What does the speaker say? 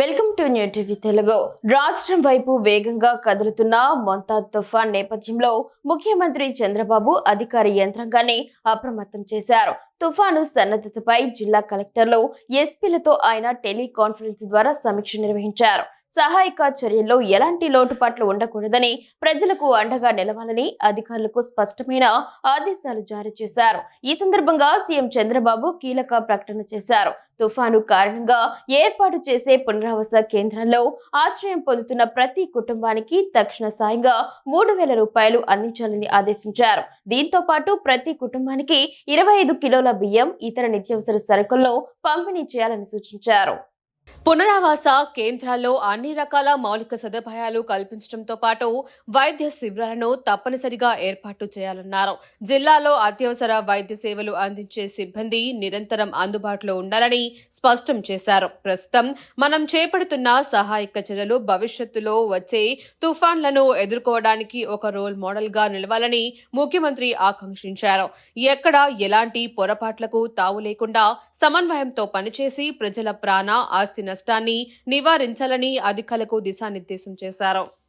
Welcome to new TV Telugu. రాష్ట్రం వైపు వేగంగా కదులుతున్న మొంతాజ్ తుఫాన్ నేపథ్యంలో ముఖ్యమంత్రి చంద్రబాబు అధికార యంత్రాంగాన్ని అప్రమత్తం చేశారు. తుఫాను సన్నద్ధతపై జిల్లా కలెక్టర్లు, ఎస్పీలతో ఆయన టెలికాన్ఫరెన్స్ ద్వారా సమీక్ష నిర్వహించారు. సహాయక చర్యల్లో ఎలాంటి లోటుపాట్లు ఉండకూడదని, ప్రజలకు అండగా నిలవాలని అధికారులకు స్పష్టమైన ఆదేశాలు జారీ చేశారు. ఈ సందర్భంగా సీఎం చంద్రబాబు కీలక ప్రకటన చేశారు. తుఫాను కారణంగా ఏర్పాటు చేసే పునరావాస కేంద్రాల్లో ఆశ్రయం పొందుతున్న ప్రతి కుటుంబానికి తక్షణ సాయంగా 3,000 రూపాయలు అందించాలని ఆదేశించారు. దీంతో పాటు ప్రతి కుటుంబానికి 25 కిలోల బియ్యం, ఇతర నిత్యావసర సరుకులను పంపిణీ చేయాలని సూచించారు. పునరావాస కేంద్రాల్లో అన్ని రకాల మౌలిక సదుపాయాలు కల్పించడంతో పాటు వైద్య శిబిరాలను తప్పనిసరిగా ఏర్పాటు చేయాలన్నారు. జిల్లాలో అత్యవసర వైద్య సేవలు అందించే సిబ్బంది నిరంతరం అందుబాటులో ఉండాలని స్పష్టం చేశారు. ప్రస్తుతం మనం చేపడుతున్న సహాయక చర్యలు భవిష్యత్తులో వచ్చే తుఫాన్లను ఎదుర్కోవడానికి ఒక రోల్ మోడల్ గా నిలవాలని ముఖ్యమంత్రి ఆకాంక్షించారు. ఎక్కడ ఎలాంటి పొరపాట్లకు తావు లేకుండా సమన్వయంతో పనిచేసి ప్రజల ప్రాణ, ఆస్తి నష్టాన్ని నివారించాలని అధికారులకు దిశానిర్దేశం చేశారు.